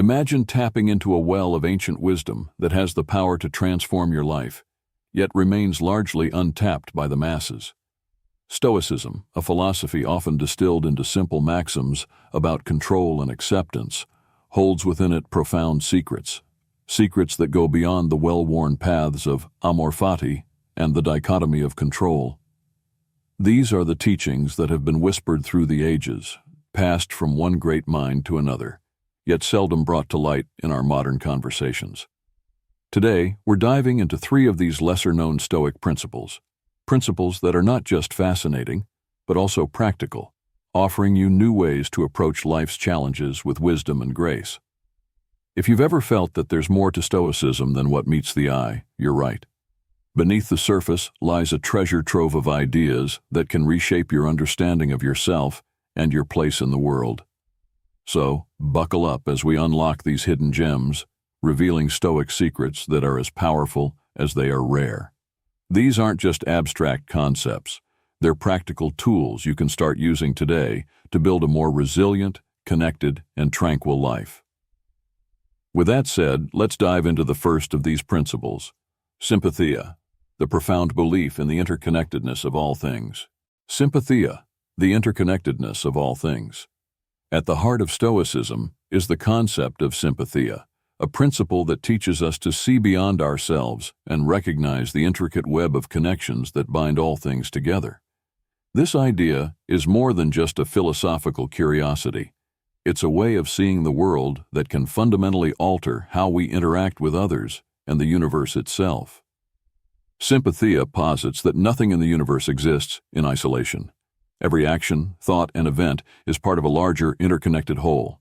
Imagine tapping into a well of ancient wisdom that has the power to transform your life, yet remains largely untapped by the masses. Stoicism, a philosophy often distilled into simple maxims about control and acceptance, holds within it profound secrets that go beyond the well-worn paths of 𝐻𝐓𝐇𝐄𝐑 and the dichotomy of control. These are the teachings that have been whispered through the ages, passed from one great mind to another, yet seldom brought to light in our modern conversations. Today, we're diving into 3 of these lesser-known Stoic principles that are not just fascinating, but also practical, offering you new ways to approach life's challenges with wisdom and grace. If you've ever felt that there's more to Stoicism than what meets the eye, you're right. Beneath the surface lies a treasure trove of ideas that can reshape your understanding of yourself and your place in the world. So, buckle up as we unlock these hidden gems, revealing Stoic secrets that are as powerful as they are rare. These aren't just abstract concepts. They're practical tools you can start using today to build a more resilient, connected, and tranquil life. With that said, let's dive into the first of these principles, Sympathia, the profound belief in the interconnectedness of all things. Sympathia, the interconnectedness of all things. At the heart of Stoicism is the concept of sympathia, a principle that teaches us to see beyond ourselves and recognize the intricate web of connections that bind all things together. This idea is more than just a philosophical curiosity. It's a way of seeing the world that can fundamentally alter how we interact with others and the universe itself. Sympathia posits that nothing in the universe exists in isolation. Every action, thought, and event is part of a larger, interconnected whole.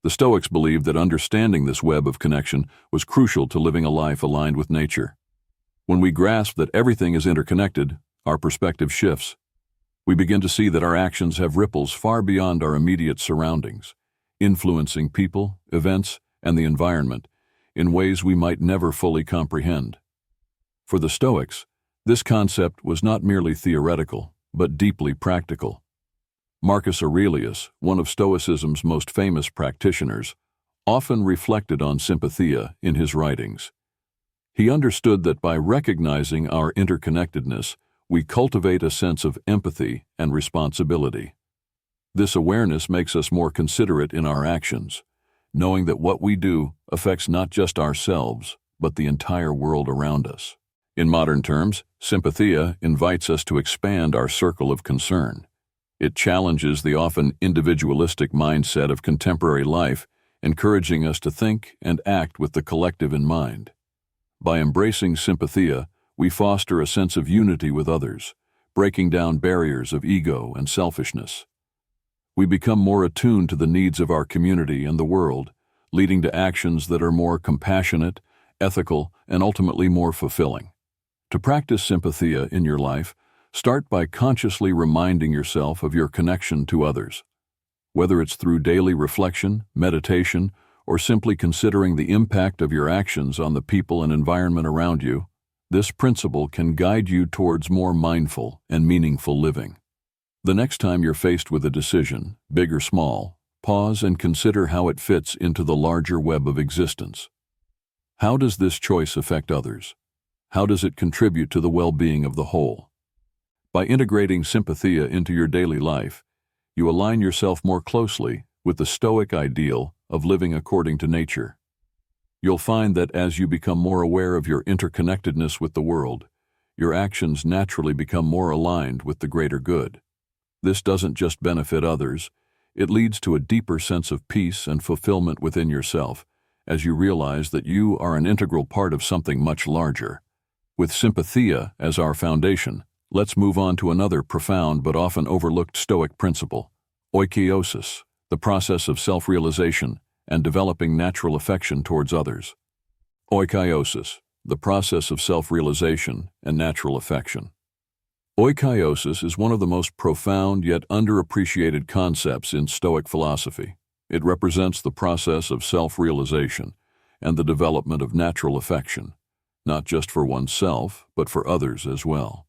The Stoics believed that understanding this web of connection was crucial to living a life aligned with nature. When we grasp that everything is interconnected, our perspective shifts. We begin to see that our actions have ripples far beyond our immediate surroundings, influencing people, events, and the environment in ways we might never fully comprehend. For the Stoics, this concept was not merely theoretical, but deeply practical. Marcus Aurelius, one of Stoicism's most famous practitioners, often reflected on sympathia in his writings. He understood that by recognizing our interconnectedness, we cultivate a sense of empathy and responsibility. This awareness makes us more considerate in our actions, knowing that what we do affects not just ourselves, but the entire world around us. In modern terms, Sympathia invites us to expand our circle of concern. It challenges the often individualistic mindset of contemporary life, encouraging us to think and act with the collective in mind. By embracing Sympathia, we foster a sense of unity with others, breaking down barriers of ego and selfishness. We become more attuned to the needs of our community and the world, leading to actions that are more compassionate, ethical, and ultimately more fulfilling. To practice Sympathia in your life, start by consciously reminding yourself of your connection to others. Whether it's through daily reflection, meditation, or simply considering the impact of your actions on the people and environment around you, this principle can guide you towards more mindful and meaningful living. The next time you're faced with a decision, big or small, pause and consider how it fits into the larger web of existence. How does this choice affect others? How does it contribute to the well-being of the whole? By integrating Sympathia into your daily life, you align yourself more closely with the Stoic ideal of living according to nature. You'll find that as you become more aware of your interconnectedness with the world, your actions naturally become more aligned with the greater good. This doesn't just benefit others, it leads to a deeper sense of peace and fulfillment within yourself as you realize that you are an integral part of something much larger. With Sympathia as our foundation, let's move on to another profound but often overlooked Stoic principle, Oikeiosis, the process of self-realization and developing natural affection towards others. Oikeiosis, the process of self-realization and natural affection. Oikeiosis is one of the most profound yet underappreciated concepts in Stoic philosophy. It represents the process of self-realization and the development of natural affection, not just for oneself, but for others as well.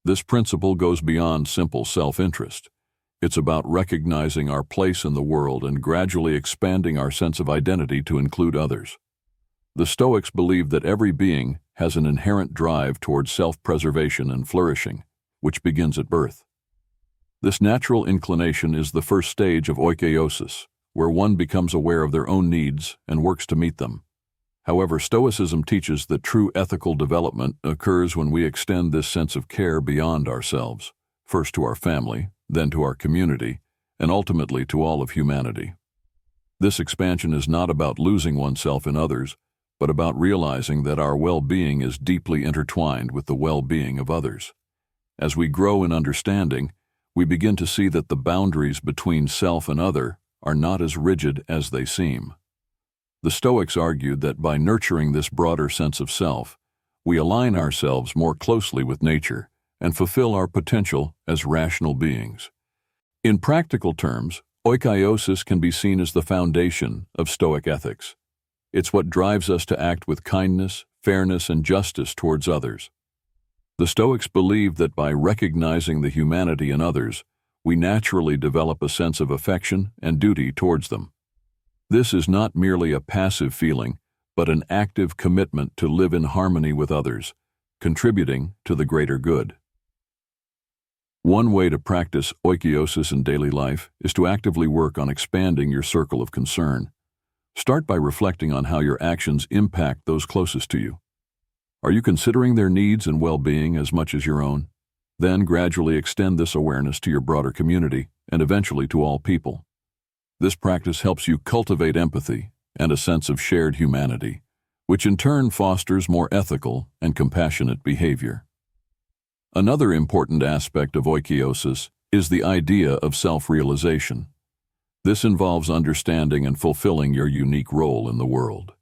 This principle goes beyond simple self-interest. It's about recognizing our place in the world and gradually expanding our sense of identity to include others. The Stoics believe that every being has an inherent drive towards self-preservation and flourishing, which begins at birth. This natural inclination is the first stage of Oikeiosis, where one becomes aware of their own needs and works to meet them. However, Stoicism teaches that true ethical development occurs when we extend this sense of care beyond ourselves, first to our family, then to our community, and ultimately to all of humanity. This expansion is not about losing oneself in others, but about realizing that our well-being is deeply intertwined with the well-being of others. As we grow in understanding, we begin to see that the boundaries between self and other are not as rigid as they seem. The Stoics argued that by nurturing this broader sense of self, we align ourselves more closely with nature and fulfill our potential as rational beings. In practical terms, Oikeiosis can be seen as the foundation of Stoic ethics. It's what drives us to act with kindness, fairness, and justice towards others. The Stoics believed that by recognizing the humanity in others, we naturally develop a sense of affection and duty towards them. This is not merely a passive feeling, but an active commitment to live in harmony with others, contributing to the greater good. One way to practice Oikeiosis in daily life is to actively work on expanding your circle of concern. Start by reflecting on how your actions impact those closest to you. Are you considering their needs and well-being as much as your own? Then gradually extend this awareness to your broader community and eventually to all people. This practice helps you cultivate empathy and a sense of shared humanity, which in turn fosters more ethical and compassionate behavior. Another important aspect of Oikeiosis is the idea of self-realization. This involves understanding and fulfilling your unique role in the world.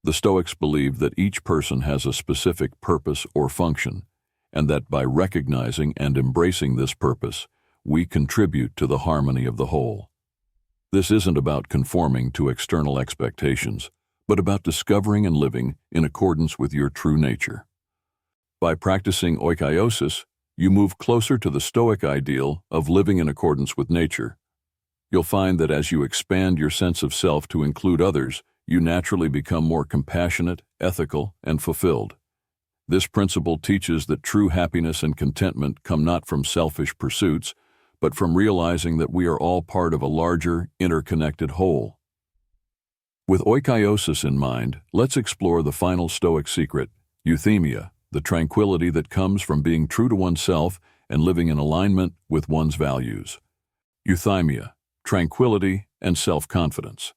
The Stoics believe that each person has a specific purpose or function, and that by recognizing and embracing this purpose, we contribute to the harmony of the whole. This isn't about conforming to external expectations, but about discovering and living in accordance with your true nature. By practicing Oikeiosis, you move closer to the Stoic ideal of living in accordance with nature. You'll find that as you expand your sense of self to include others, you naturally become more compassionate, ethical, and fulfilled. This principle teaches that true happiness and contentment come not from selfish pursuits, but from realizing that we are all part of a larger, interconnected whole. With Oikeiosis in mind, let's explore the final Stoic secret, Euthymia, the tranquility that comes from being true to oneself and living in alignment with one's values. Euthymia, tranquility and self-confidence.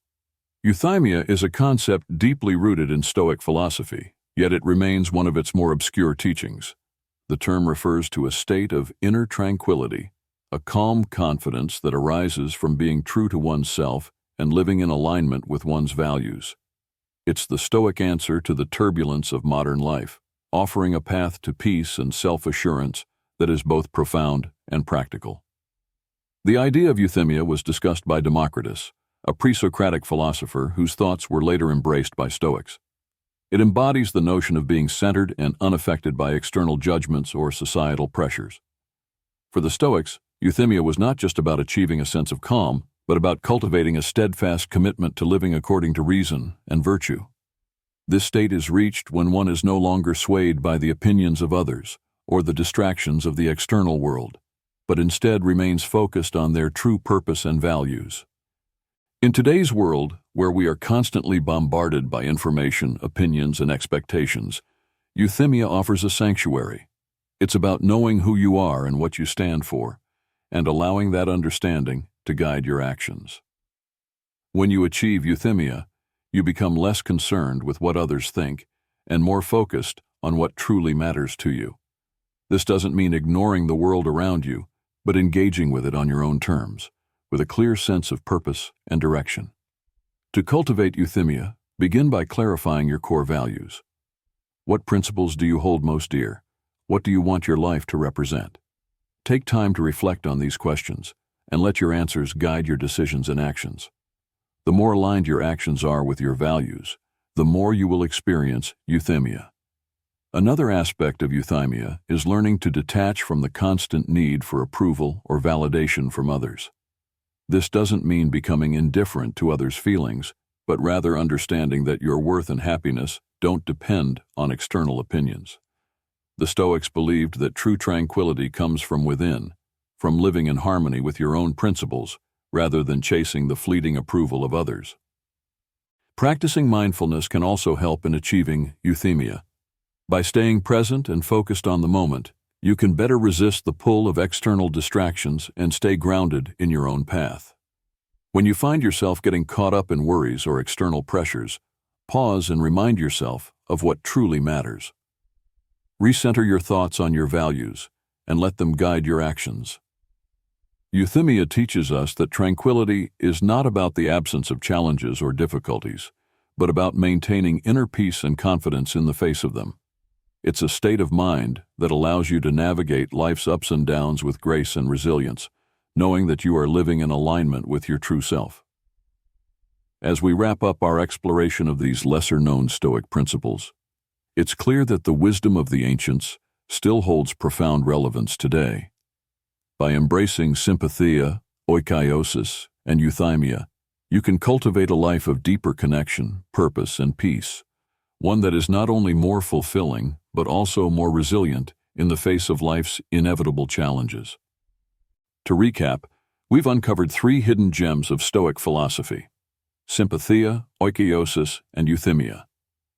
Euthymia is a concept deeply rooted in Stoic philosophy, yet it remains one of its more obscure teachings. The term refers to a state of inner tranquility, a calm confidence that arises from being true to oneself and living in alignment with one's values. It's the Stoic answer to the turbulence of modern life, offering a path to peace and self-assurance that is both profound and practical. The idea of Euthymia was discussed by Democritus, a pre-Socratic philosopher whose thoughts were later embraced by Stoics. It embodies the notion of being centered and unaffected by external judgments or societal pressures. For the Stoics, Euthymia was not just about achieving a sense of calm, but about cultivating a steadfast commitment to living according to reason and virtue. This state is reached when one is no longer swayed by the opinions of others or the distractions of the external world, but instead remains focused on their true purpose and values. In today's world, where we are constantly bombarded by information, opinions, and expectations, Euthymia offers a sanctuary. It's about knowing who you are and what you stand for, and allowing that understanding to guide your actions. When you achieve Euthymia, you become less concerned with what others think and more focused on what truly matters to you. This doesn't mean ignoring the world around you, but engaging with it on your own terms, with a clear sense of purpose and direction. To cultivate Euthymia, begin by clarifying your core values. What principles do you hold most dear? What do you want your life to represent? Take time to reflect on these questions and let your answers guide your decisions and actions. The more aligned your actions are with your values, the more you will experience Euthymia. Another aspect of euthymia is learning to detach from the constant need for approval or validation from others. This doesn't mean becoming indifferent to others' feelings, but rather understanding that your worth and happiness don't depend on external opinions. The Stoics believed that true tranquility comes from within, from living in harmony with your own principles, rather than chasing the fleeting approval of others. Practicing mindfulness can also help in achieving euthymia. By staying present and focused on the moment, you can better resist the pull of external distractions and stay grounded in your own path. When you find yourself getting caught up in worries or external pressures, pause and remind yourself of what truly matters. Recenter your thoughts on your values and let them guide your actions. Euthymia teaches us that tranquility is not about the absence of challenges or difficulties, but about maintaining inner peace and confidence in the face of them. It's a state of mind that allows you to navigate life's ups and downs with grace and resilience, knowing that you are living in alignment with your true self. As we wrap up our exploration of these lesser-known Stoic principles, it's clear that the wisdom of the ancients still holds profound relevance today. By embracing Sympathia, Oikeiosis, and Euthymia, you can cultivate a life of deeper connection, purpose, and peace, one that is not only more fulfilling, but also more resilient in the face of life's inevitable challenges. To recap, we've uncovered 3 hidden gems of Stoic philosophy: Sympathia, Oikeiosis, and Euthymia.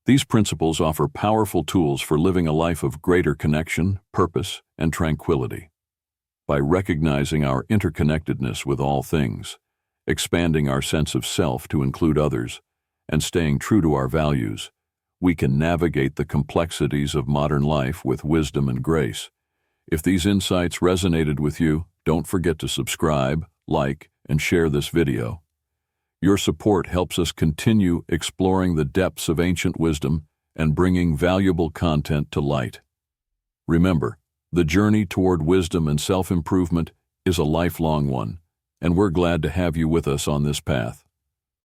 These principles offer powerful tools for living a life of greater connection, purpose, and tranquility. By recognizing our interconnectedness with all things, expanding our sense of self to include others, and staying true to our values, we can navigate the complexities of modern life with wisdom and grace. If these insights resonated with you, don't forget to subscribe, like, and share this video. Your support helps us continue exploring the depths of ancient wisdom and bringing valuable content to light. Remember, the journey toward wisdom and self-improvement is a lifelong one, and we're glad to have you with us on this path.